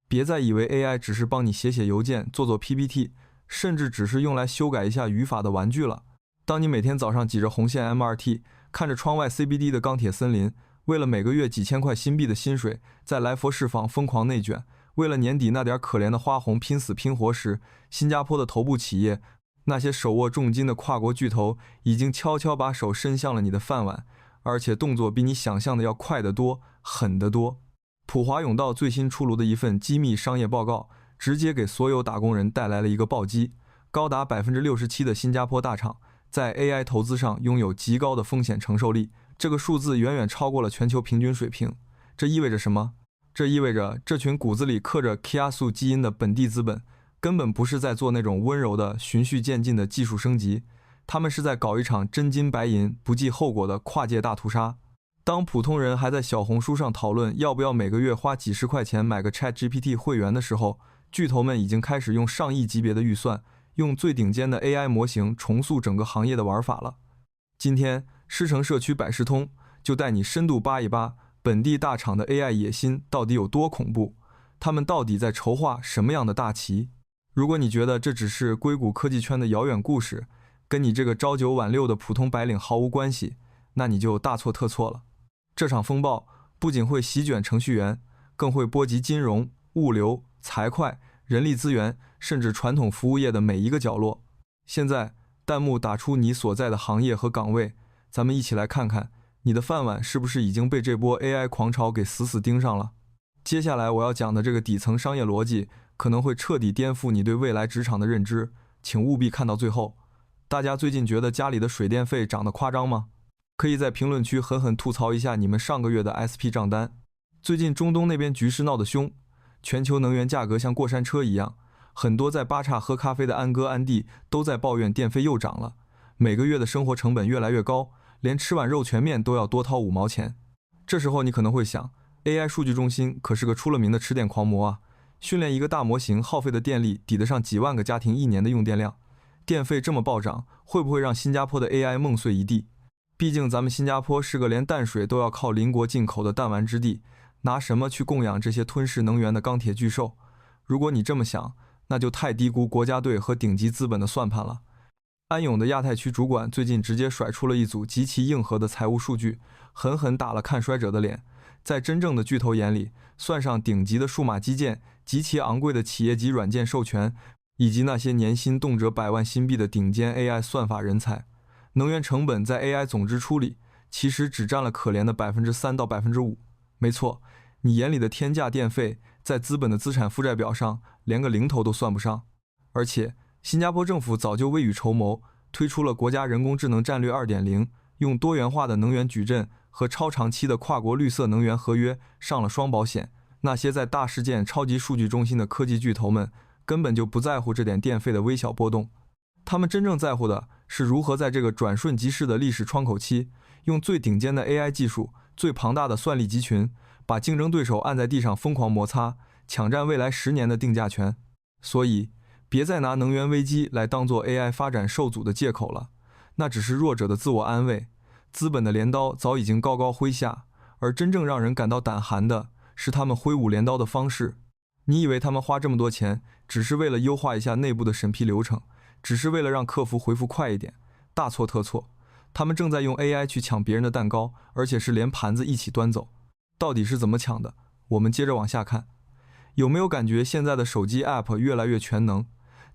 别再以为 AI 只是帮你写写邮件、做做 PPT， 甚至只是用来修改一下语法的玩具了。当你每天早上挤着红线 MRT， 看着窗外 CBD 的钢铁森林，为了每个月几千块新币的薪水，在来佛士坊疯狂内卷，为了年底那点可怜的花红拼死拼活时，新加坡的头部企业，那些手握重金的跨国巨头，已经悄悄把手伸向了你的饭碗，而且动作比你想象的要快得多，狠得多。普华永道最新出炉的一份机密商业报告，直接给所有打工人带来了一个暴击。高达 67% 的新加坡大厂在 AI 投资上拥有极高的风险承受力，这个数字远远超过了全球平均水平。这意味着什么？这意味着这群骨子里刻着 Kiasu 基因的本地资本，根本不是在做那种温柔的循序渐进的技术升级，他们是在搞一场真金白银、不计后果的跨界大屠杀。当普通人还在小红书上讨论要不要每个月花几十块钱买个 ChatGPT 会员的时候，巨头们已经开始用上亿级别的预算，用最顶尖的 AI 模型重塑整个行业的玩法了。今天，狮城社区百事通就带你深度扒一扒本地大厂的 AI 野心到底有多恐怖，他们到底在筹划什么样的大棋。如果你觉得这只是硅谷科技圈的遥远故事，跟你这个朝九晚六的普通白领毫无关系，那你就大错特错了。这场风暴不仅会席卷程序员，更会波及金融、物流、财会、人力资源，甚至传统服务业的每一个角落。现在，弹幕打出你所在的行业和岗位，咱们一起来看看，你的饭碗是不是已经被这波 AI 狂潮给死死盯上了。接下来我要讲的这个底层商业逻辑，可能会彻底颠覆你对未来职场的认知，请务必看到最后。大家最近觉得家里的水电费涨得夸张吗？可以在评论区狠狠吐槽一下你们上个月的 SP 账单。最近中东那边局势闹得凶，全球能源价格像过山车一样，很多在巴刹喝咖啡的安哥安弟都在抱怨电费又涨了，每个月的生活成本越来越高，连吃碗肉全面都要多掏5毛钱。这时候你可能会想， AI 数据中心可是个出了名的吃电狂魔啊，训练一个大模型耗费的电力抵得上几万个家庭1年的用电量，电费这么暴涨，会不会让新加坡的 AI 梦碎一地？毕竟咱们新加坡是个连淡水都要靠邻国进口的弹丸之地，拿什么去供养这些吞噬能源的钢铁巨兽？如果你这么想，那就太低估国家队和顶级资本的算盘了。安永的亚太区主管最近直接甩出了一组极其硬核的财务数据，狠狠打了看衰者的脸。在真正的巨头眼里，算上顶级的数码基建、极其昂贵的企业级软件授权，以及那些年薪动辄100万新币的顶尖 AI 算法人才，能源成本在 AI 总支出里其实只占了可怜的 3%到 5%。 没错，你眼里的天价电费在资本的资产负债表上连个零头都算不上。而且新加坡政府早就未雨绸缪，推出了国家人工智能战略 2.0， 用多元化的能源矩阵和超长期的跨国绿色能源合约上了双保险。那些在大事件超级数据中心的科技巨头们根本就不在乎这点电费的微小波动，他们真正在乎的是如何在这个转瞬即逝的历史窗口期，用最顶尖的 AI 技术、最庞大的算力集群，把竞争对手按在地上疯狂摩擦，抢占未来10年的定价权。所以，别再拿能源危机来当做 AI 发展受阻的借口了，那只是弱者的自我安慰。资本的镰刀早已经高高挥下，而真正让人感到胆寒的是他们挥舞镰刀的方式。你以为他们花这么多钱，只是为了优化一下内部的审批流程，只是为了让客服回复快一点？大错特错，他们正在用 AI 去抢别人的蛋糕，而且是连盘子一起端走。到底是怎么抢的？我们接着往下看。有没有感觉现在的手机 App 越来越全能，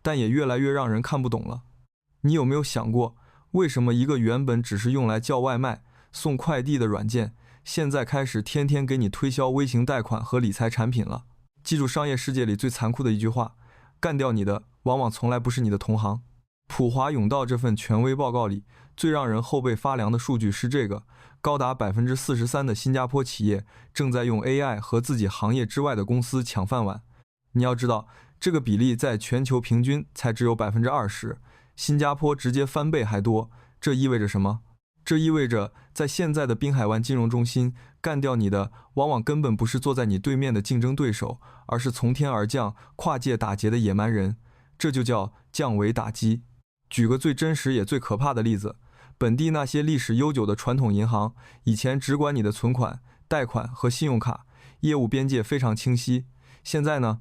但也越来越让人看不懂了？你有没有想过，为什么一个原本只是用来叫外卖、送快递的软件，现在开始天天给你推销微型贷款和理财产品了？记住商业世界里最残酷的一句话，干掉你的往往从来不是你的同行。普华永道这份权威报告里最让人后背发凉的数据是这个，高达 43% 的新加坡企业正在用 AI 和自己行业之外的公司抢饭碗。你要知道，这个比例在全球平均才只有 20%， 新加坡直接翻倍还多。这意味着什么？这意味着在现在的滨海湾金融中心，干掉你的往往根本不是坐在你对面的竞争对手，而是从天而降、跨界打劫的野蛮人。这就叫降维打击。举个最真实也最可怕的例子，本地那些历史悠久的传统银行，以前只管你的存款、贷款和信用卡，业务边界非常清晰。现在呢，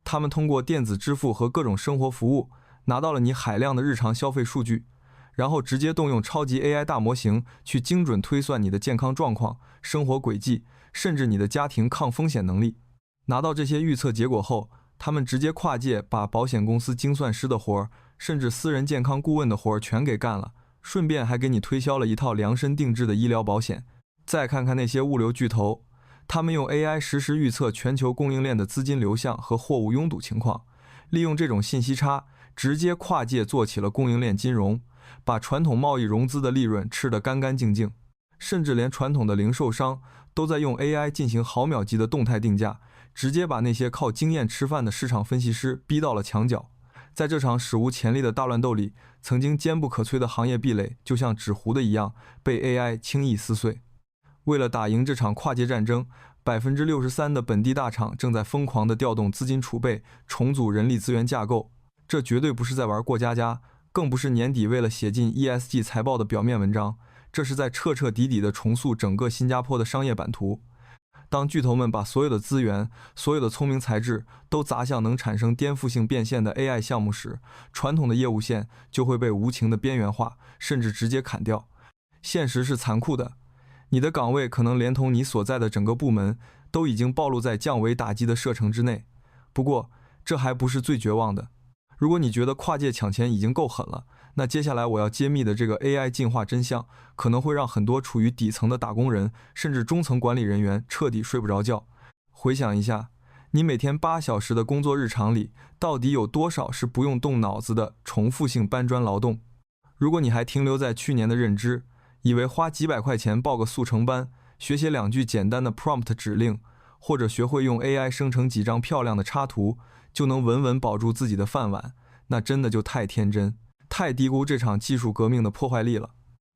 他们通过电子支付和各种生活服务，拿到了你海量的日常消费数据，然后直接动用超级 AI 大模型去精准推算你的健康状况、生活轨迹，甚至你的家庭抗风险能力。拿到这些预测结果后，他们直接跨界把保险公司精算师的活儿，甚至私人健康顾问的活儿全给干了，顺便还给你推销了一套量身定制的医疗保险。再看看那些物流巨头，他们用 AI 实时预测全球供应链的资金流向和货物拥堵情况，利用这种信息差，直接跨界做起了供应链金融，把传统贸易融资的利润吃得干干净净。甚至连传统的零售商都在用 AI 进行毫秒级的动态定价，直接把那些靠经验吃饭的市场分析师逼到了墙角。在这场史无前例的大乱斗里，曾经坚不可摧的行业壁垒就像纸糊的一样，被 AI 轻易撕碎。为了打赢这场跨界战争，63%的本地大厂正在疯狂地调动资金储备，重组人力资源架构。这绝对不是在玩过家家，更不是年底为了写进 ESG 财报的表面文章，这是在彻彻底底地重塑整个新加坡的商业版图。当巨头们把所有的资源、所有的聪明才智都砸向能产生颠覆性变现的 AI 项目时，传统的业务线就会被无情的边缘化，甚至直接砍掉。现实是残酷的，你的岗位可能连同你所在的整个部门都已经暴露在降维打击的射程之内。不过，这还不是最绝望的。如果你觉得跨界抢钱已经够狠了，那接下来我要揭秘的这个 AI 进化真相，可能会让很多处于底层的打工人，甚至中层管理人员彻底睡不着觉。回想一下，你每天8小时的工作日常里，到底有多少是不用动脑子的重复性搬砖劳动？如果你还停留在去年的认知，以为花几百块钱报个速成班，学写2句简单的 prompt 指令，或者学会用 AI 生成几张漂亮的插图，就能稳稳保住自己的饭碗，那真的就太天真，太低估这场技术革命的破坏力了。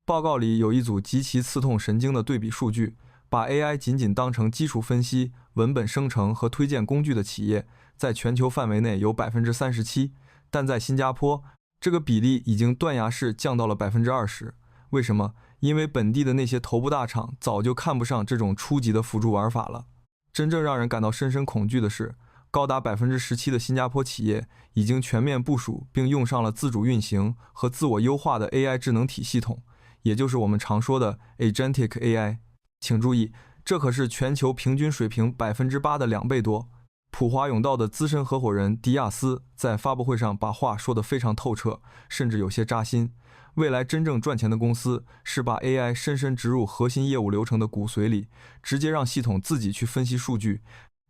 报告里有一组极其刺痛神经的对比数据，把 AI 仅仅当成基础分析、文本生成和推荐工具的企业，在全球范围内有 37%， 但在新加坡，这个比例已经断崖式降到了 20%。 为什么？因为本地的那些头部大厂早就看不上这种初级的辅助玩法了。真正让人感到深深恐惧的是，高达 17% 的新加坡企业已经全面部署并用上了自主运行和自我优化的 AI 智能体系统，也就是我们常说的 Agentic AI。 请注意，这可是全球平均水平 8% 的2倍多。普华永道的资深合伙人迪亚斯在发布会上把话说得非常透彻，甚至有些扎心。未来真正赚钱的公司是把 AI 深深植入核心业务流程的骨髓里，直接让系统自己去分析数据，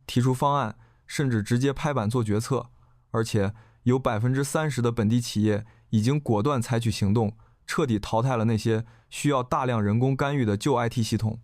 提出方案，甚至直接拍板做决策。而且有 30% 的本地企业已经果断采取行动，彻底淘汰了那些需要大量人工干预的旧 IT 系统。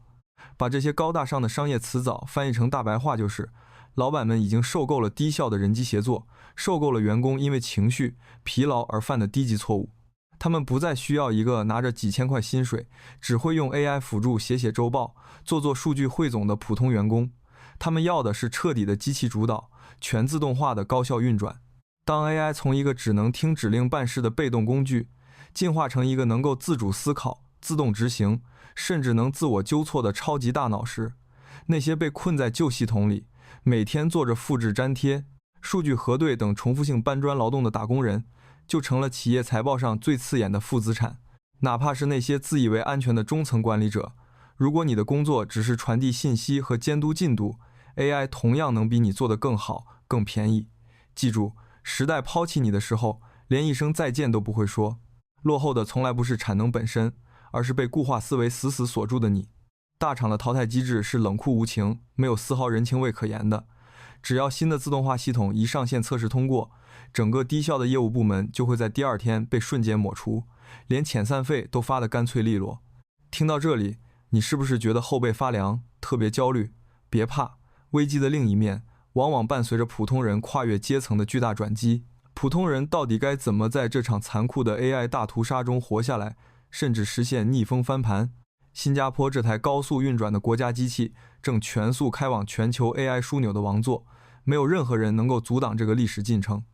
把这些高大上的商业词藻翻译成大白话就是，老板们已经受够了低效的人机协作，受够了员工因为情绪疲劳而犯的低级错误。他们不再需要一个拿着几千块薪水，只会用 AI 辅助写周报、做数据汇总的普通员工。他们要的是彻底的机器主导、全自动化的高效运转。当 AI 从一个只能听指令办事的被动工具，进化成一个能够自主思考、自动执行，甚至能自我纠错的超级大脑时，那些被困在旧系统里，每天做着复制粘贴、数据核对等重复性搬砖劳动的打工人，就成了企业财报上最刺眼的负资产。哪怕是那些自以为安全的中层管理者，如果你的工作只是传递信息和监督进度， AI 同样能比你做得更好、更便宜。记住，时代抛弃你的时候，连一声再见都不会说。落后的从来不是产能本身，而是被固化思维死死锁住的你。大厂的淘汰机制是冷酷无情，没有丝毫人情味可言的。只要新的自动化系统一上线测试通过，整个低效的业务部门就会在第2天被瞬间抹除，连遣散费都发得干脆利落。听到这里，你是不是觉得后背发凉，特别焦虑？别怕，危机的另一面往往伴随着普通人跨越阶层的巨大转机。普通人到底该怎么在这场残酷的 AI 大屠杀中活下来，甚至实现逆风翻盘？新加坡这台高速运转的国家机器正全速开往全球 AI 枢纽的王座，没有任何人能够阻挡这个历史进程。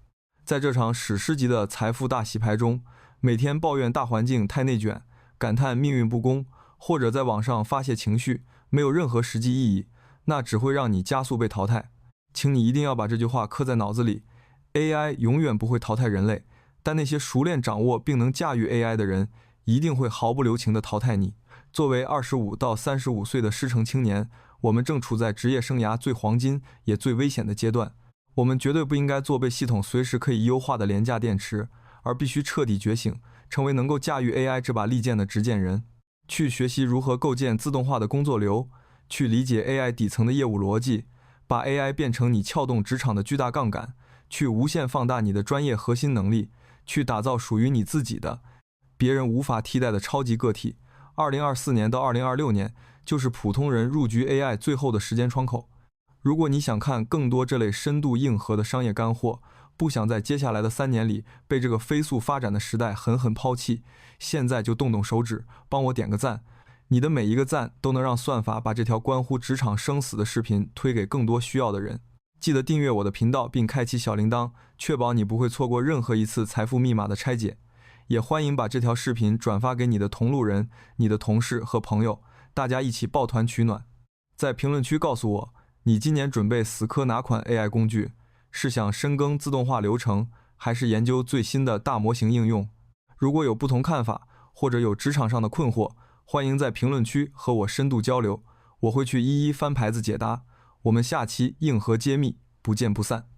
在这场史诗级的财富大洗牌中，每天抱怨大环境太内卷，感叹命运不公，或者在网上发泄情绪，没有任何实际意义，那只会让你加速被淘汰。请你一定要把这句话刻在脑子里。AI 永远不会淘汰人类，但那些熟练掌握并能驾驭 AI 的人，一定会毫不留情地淘汰你。作为25到35岁的师承青年，我们正处在职业生涯最黄金也最危险的阶段。我们绝对不应该做被系统随时可以优化的廉价电池，而必须彻底觉醒，成为能够驾驭 AI 这把利剑的执剑人。去学习如何构建自动化的工作流，去理解 AI 底层的业务逻辑，把 AI 变成你撬动职场的巨大杠杆，去无限放大你的专业核心能力，去打造属于你自己的、别人无法替代的超级个体。2024年到2026年，就是普通人入局 AI 最后的时间窗口。如果你想看更多这类深度硬核的商业干货，不想在接下来的3年里被这个飞速发展的时代狠狠抛弃，现在就动动手指，帮我点个赞。你的每一个赞都能让算法把这条关乎职场生死的视频推给更多需要的人。记得订阅我的频道并开启小铃铛，确保你不会错过任何一次财富密码的拆解。也欢迎把这条视频转发给你的同路人、你的同事和朋友，大家一起抱团取暖。在评论区告诉我，你今年准备死磕哪款 AI 工具？是想深耕自动化流程，还是研究最新的大模型应用？如果有不同看法，或者有职场上的困惑，欢迎在评论区和我深度交流，我会去一一翻牌子解答。我们下期硬核揭秘，不见不散。